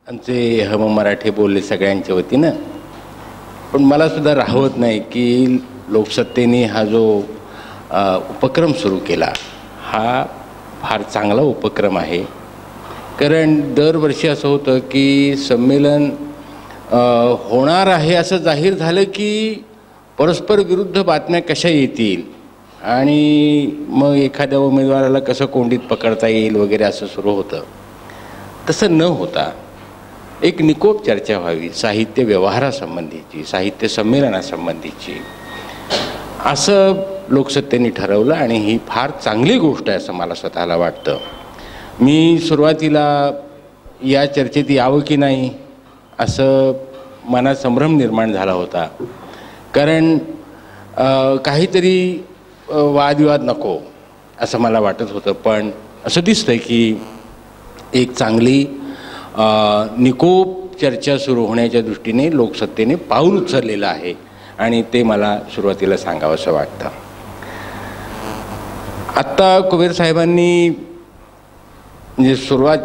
आमचे हम मराठी बोलले सगळ्यांच्या वतीनं, पण मला सुद्धा राहवत नाही की लोकसत्तेने हा जो उपक्रम सुरू केला हा फार चांगला उपक्रम आहे. कारण दरवर्षी असं होतं की संमेलन होणार आहे असं जाहीर झालं की परस्पर विरुद्ध बातम्या कशा येतील आणि मग एखाद्या उमेदवाराला कसं कोंडीत पकडता येईल वगैरे असं सुरू होतं. तसं न होता एक निकोप चर्चा व्हावी साहित्य व्यवहारासंबंधीची, साहित्य संमेलनासंबंधीची, असं लोकसत्तेने ठरवलं आणि ही फार चांगली गोष्ट आहे असं मला स्वतःला वाटतं. मी सुरुवातीला या चर्चेत यावं की नाही असं मनात संभ्रम निर्माण झाला होता. कारण काहीतरी वादविवाद नको असं मला वाटत होतं. पण असं दिसतं की एक चांगली निकोप चर्चा सुरू होण्याच्या दृष्टीने लोकसत्तेने पाऊल उचललेलं आहे आणि ते मला सुरुवातीला सांगावंसं वाटतं. आत्ता कुबेर साहेबांनी म्हणजे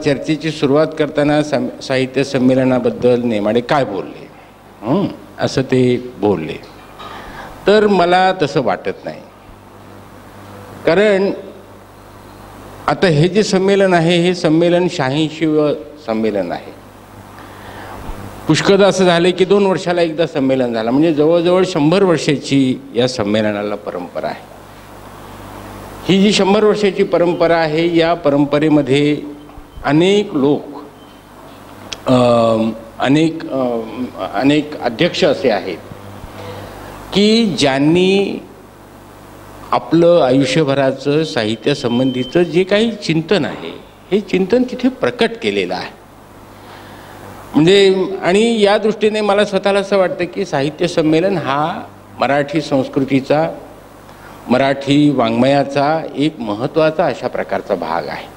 चर्चेची सुरुवात करताना साहित्य संमेलनाबद्दल नेमाडे काय बोलले असं ते बोलले, तर मला तसं वाटत नाही. कारण आता हे जे संमेलन आहे हे संमेलन 86वे संमेलन आहे. पुष्कळदा असं झालं की 2 वर्षाला एकदा संमेलन झालं, म्हणजे जवळजवळ 100 वर्षाची या संमेलनाला परंपरा आहे. ही जी 100 वर्षाची परंपरा आहे या परंपरेमध्ये अनेक लोक अनेक अध्यक्ष असे आहेत की ज्यांनी आपलं आयुष्यभराचं साहित्य संबंधीचं जे काही चिंतन आहे हे चिंतन तिथे प्रकट केलेलं आहे. म्हणजे आणि या दृष्टीने मला स्वतःला असं वाटतं की साहित्य संमेलन हा मराठी संस्कृतीचा, मराठी वाङ्मयाचा एक महत्त्वाचा अशा प्रकारचा भाग आहे.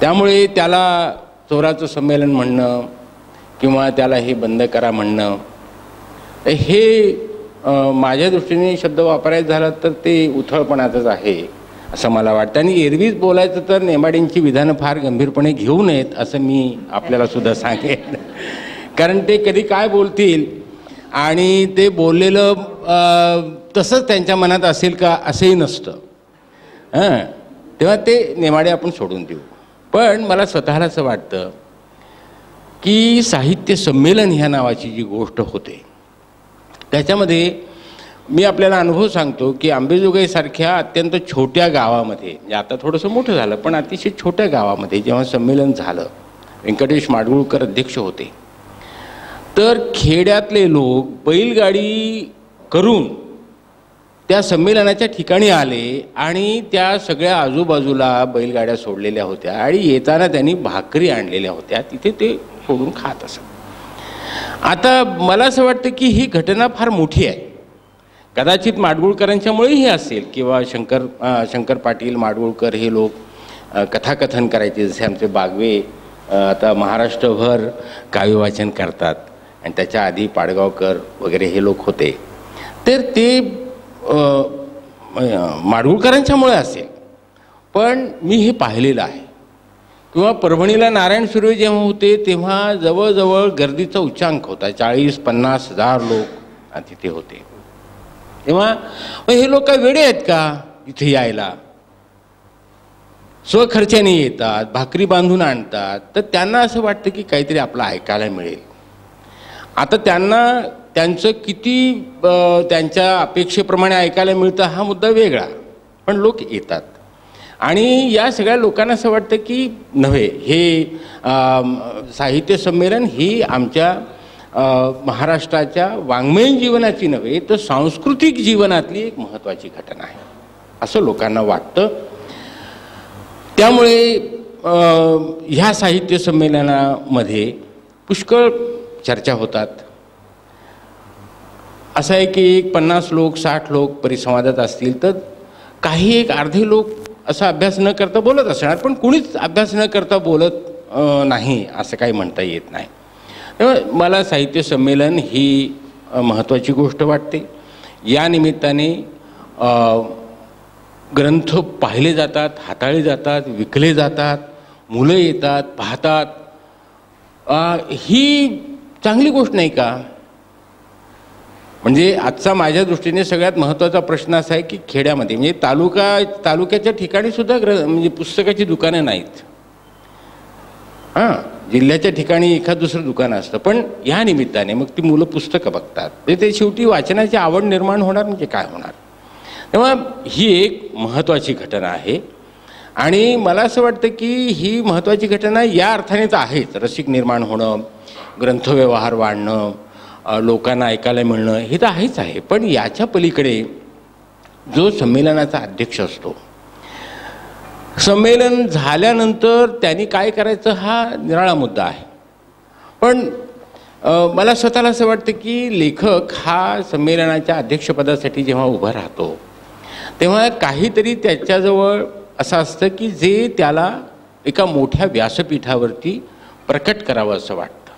त्यामुळे त्याला चोराचं संमेलन म्हणणं किंवा त्याला हे बंद करा म्हणणं हे माझ्या दृष्टीने शब्द वापरायचा झाला तर ते उथळपणाचंच आहे असं मला वाटतं. आणि एरवीच बोलायचं तर नेमाडेंची विधानं फार गंभीरपणे घेऊ नयेत असं मी आपल्याला सुद्धा सांगेन. कारण ते कधी काय बोलतील आणि ते बोललेलं तसंच त्यांच्या मनात असेल का असंही नसतं. तेव्हा ते नेमाडे आपण सोडून देऊ. पण मला स्वतःला असं वाटतं की साहित्य संमेलन ह्या नावाची जी गोष्ट होते त्याच्यामध्ये मी आपल्याला अनुभव सांगतो की अंबेजोगाईसारख्या अत्यंत छोट्या गावामध्ये, म्हणजे आता थोडंसं मोठं झालं पण अतिशय छोट्या गावामध्ये जेव्हा संमेलन झालं, व्यंकटेश माडगुळकर अध्यक्ष होते, तर खेड्यातले लोक बैलगाडी करून त्या संमेलनाच्या ठिकाणी आले आणि त्या सगळ्या आजूबाजूला बैलगाड्या सोडलेल्या होत्या आणि येताना त्यांनी भाकरी आणलेल्या होत्या, तिथे ते सोडून खात असत. आता मला असं वाटतं की ही घटना फार मोठी आहे. कदाचित माडगुळकरांच्यामुळेही असेल किंवा शंकर पाटील माडगुळकर हे लोक कथाकथन करायचे, जसे आमचे बागवे आता महाराष्ट्रभर काव्यवाचन करतात आणि त्याच्या आधी पाडगावकर वगैरे हे लोक होते, तर ते माडगुळकरांच्यामुळे असेल. पण मी हे पाहिलेलं आहे. किंवा परभणीला नारायण सुर्वे जेव्हा होते तेव्हा जवळजवळ गर्दीचा उच्चांक होता, 40-50 हजार लोक तिथे होते. तेव्हा हे लोक काय वेडे आहेत का इथे यायला? स्वखर्चाने येतात, भाकरी बांधून आणतात, तर त्यांना असं वाटतं की काहीतरी आपलं ऐकायला मिळेल. आता त्यांना त्यांचं किती त्यांच्या अपेक्षेप्रमाणे ऐकायला मिळतं हा मुद्दा वेगळा, पण लोक येतात. आणि या सगळ्या लोकांना असं वाटतं की नव्हे, हे साहित्य संमेलन ही आमच्या महाराष्ट्राच्या वाङ्मयीन जीवनाची नव्हे तर सांस्कृतिक जीवनातली एक महत्त्वाची घटना आहे असं लोकांना वाटतं. त्यामुळे ह्या साहित्य संमेलनामध्ये पुष्कळ चर्चा होतात. असं आहे की 50 लोक 60 लोक परिसंवादात असतील तर काही एक अर्धे लोक असा अभ्यास न करता बोलत असणार, पण कुणीच अभ्यास न करता बोलत नाही असं काही म्हणता येत नाही. त्यामुळे मला साहित्य संमेलन ही महत्त्वाची गोष्ट वाटते. या निमित्ताने ग्रंथ पाहिले जातात, हाताळले जातात, विकले जातात, मुलं येतात, पाहतात. ही चांगली गोष्ट नाही का? म्हणजे आजचा माझ्या दृष्टीने सगळ्यात महत्त्वाचा प्रश्न असा आहे की खेड्यामध्ये म्हणजे तालुक्याच्या ठिकाणी सुद्धा म्हणजे पुस्तकाची दुकानं नाहीत. हां, जिल्ह्याच्या ठिकाणी एखाद दुसरं दुकान असतं, पण ह्या निमित्ताने मग ती मुलं पुस्तकं बघतात. ते शेवटी वाचनाची आवड निर्माण होणार म्हणजे काय होणार. तेव्हा ही एक महत्त्वाची घटना आहे आणि मला असं वाटतं की ही महत्त्वाची घटना या अर्थाने तर आहेच. रसिक निर्माण होणं, ग्रंथव्यवहार वाढणं, लोकांना ऐकायला मिळणं हे तर आहेच आहे. पण याच्या पलीकडे जो संमेलनाचा अध्यक्ष असतो, संमेलन झाल्यानंतर त्यांनी काय करायचं हा निराळा मुद्दा आहे. पण मला स्वतःला असं वाटतं की लेखक हा संमेलनाच्या अध्यक्षपदासाठी जेव्हा उभा राहतो तेव्हा काहीतरी त्याच्याजवळ असं असतं की जे त्याला एका मोठ्या व्यासपीठावरती प्रकट करावं असं वाटतं.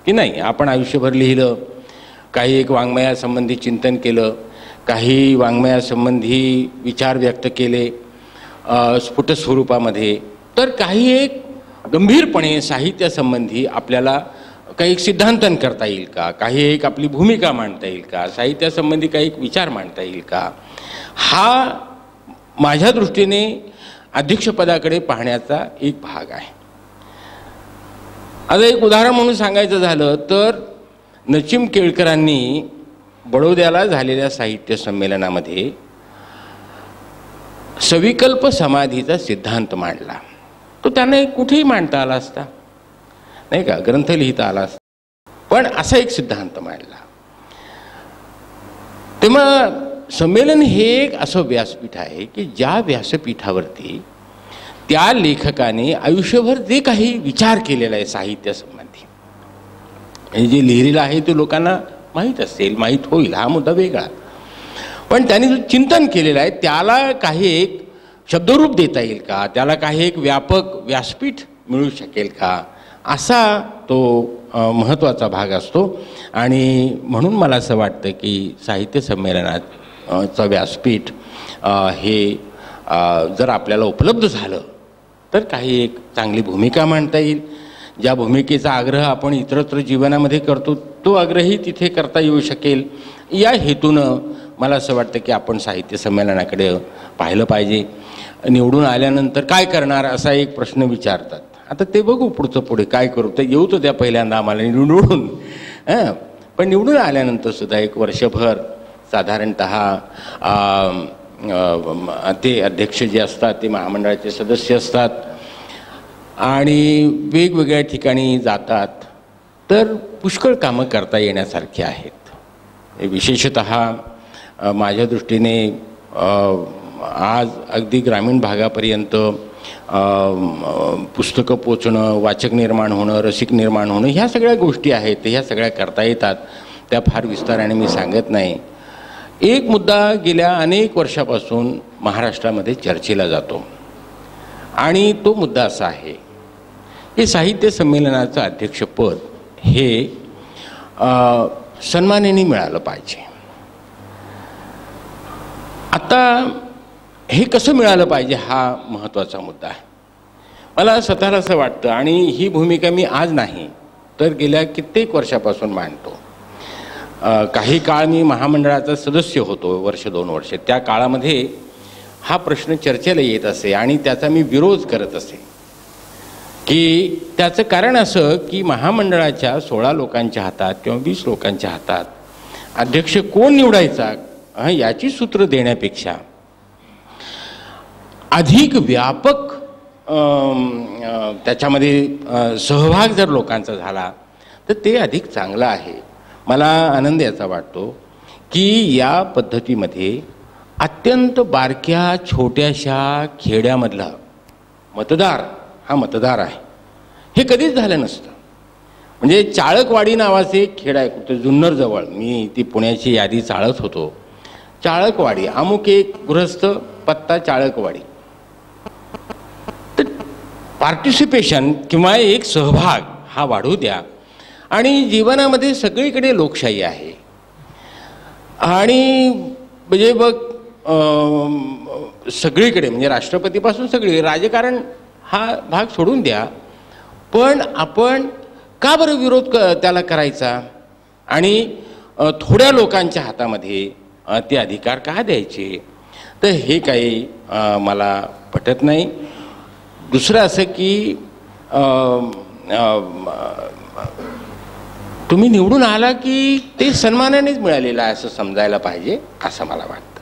की नाही, आपण आयुष्यभर लिहिलं, काही एक वाङ्मयासंबंधी चिंतन केलं, काही वाङ्मयासंबंधी विचार व्यक्त केले स्फुट स्वरूपामध्ये, तर काही एक गंभीरपणे साहित्यासंबंधी आपल्याला काही एक सिद्धांतन करता येईल का, काही एक आपली भूमिका मांडता येईल का, साहित्यासंबंधी काही एक विचार मांडता येईल का, हा माझ्या दृष्टीने अध्यक्षपदाकडे पाहण्याचा एक भाग आहे. आता एक उदाहरण म्हणून सांगायचं झालं तर नचिम केळकरांनी बडोद्याला झालेल्या साहित्य संमेलनामध्ये सविकल्प समाधीचा सिद्धांत मांडला. तो त्यांना कुठेही मांडता आला असता, नाही का, ग्रंथ लिहिता आला असता, पण असा एक सिद्धांत मांडला. तेव्हा संमेलन हे एक असं व्यासपीठ आहे की ज्या व्यासपीठावरती त्या लेखकाने आयुष्यभर जे काही विचार केलेला आहे साहित्यासंबंधी, म्हणजे जे लिहिलेलं आहे ते लोकांना माहीत असेल, माहीत होईल, हा मुद्दा वेगळा, पण त्यांनी जो चिंतन केलेलं आहे त्याला काही एक शब्दरूप देता येईल का, त्याला काही एक व्यापक व्यासपीठ मिळू शकेल का, असा तो महत्त्वाचा भाग असतो. आणि म्हणून मला असं वाटतं की साहित्य संमेलनाचं व्यासपीठ हे जर आपल्याला उपलब्ध झालं तर काही एक चांगली भूमिका मांडता येईल. ज्या भूमिकेचा आग्रह आपण इतरत्र जीवनामध्ये करतो तो आग्रही तिथे करता येऊ शकेल. या हेतूनं मला असं वाटतं की आपण साहित्य संमेलनाकडे पाहिलं पाहिजे. निवडून आल्यानंतर काय करणार असा एक प्रश्न विचारतात. आता ते बघू पुढचं पुढे काय करू, ते येऊ तो त्या पहिल्यांदा आम्हाला निवडून. पण निवडून आल्यानंतर सुद्धा एक वर्षभर साधारणतः ते अध्यक्ष जे असतात ते महामंडळाचे सदस्य असतात आणि वेगवेगळ्या ठिकाणी जातात, तर पुष्कळ कामं करता येण्यासारखी आहेत. विशेषतः माझ्या दृष्टीने आज अगदी ग्रामीण भागापर्यंत पुस्तकं पोचणं, वाचक निर्माण होणं, रसिक निर्माण होणं, ह्या सगळ्या गोष्टी आहेत, ह्या सगळ्या करता येतात. त्या फार विस्ताराने मी सांगत नाही. एक मुद्दा गेल्या अनेक वर्षापासून महाराष्ट्रामध्ये चर्चेला जातो आणि तो मुद्दा असा आहे की साहित्य संमेलनाचं अध्यक्षपद हे सन्मानाने मिळालं पाहिजे. आता हे कसं मिळालं पाहिजे हा महत्त्वाचा मुद्दा आहे. मला स्वतःला असं वाटतं आणि ही भूमिका मी आज नाही तर गेल्या कित्येक वर्षापासून मांडतो. काही काळ मी महामंडळाचा सदस्य होतो, वर्ष 2 वर्ष. त्या काळामध्ये हा प्रश्न चर्चेला येत असे आणि त्याचा मी विरोध करत असे की त्याचं कारण असं की महामंडळाच्या 16 लोकांच्या हातात किंवा 20 लोकांच्या हातात अध्यक्ष कोण निवडायचा याची सूत्र देण्यापेक्षा अधिक व्यापक त्याच्यामध्ये सहभाग जर लोकांचा झाला तर ते अधिक चांगलं आहे. मला आनंद याचा वाटतो की या पद्धतीमध्ये अत्यंत बारक्या छोट्याशा खेड्यामधला मतदार हा मतदार आहे. हे कधीच झालं नसतं. म्हणजे चाळकवाडी नावाचे एक खेड आहे कुठे जुन्नरजवळ, मी ती पुण्याची यादी चाळत होतो. चाळकवाडी, अमुक एक गृहस्थ, पत्ता चाळकवाडी. तर पार्टिसिपेशन किंवा एक सहभाग हा वाढू द्या. आणि जीवनामध्ये सगळीकडे लोकशाही आहे आणि म्हणजे बघ सगळीकडे म्हणजे राष्ट्रपतीपासून सगळी राजकारण हा भाग सोडून द्या, पण आपण का बरं विरोध त्याला करायचा आणि थोड्या लोकांच्या हातामध्ये ते अधिकार का द्यायचे? तर हे काही मला पटत नाही. दुसरं असं की तुम्ही निवडून आला की ते सन्मानानेच मिळालेलं आहे असं समजायला पाहिजे, असं मला वाटतं.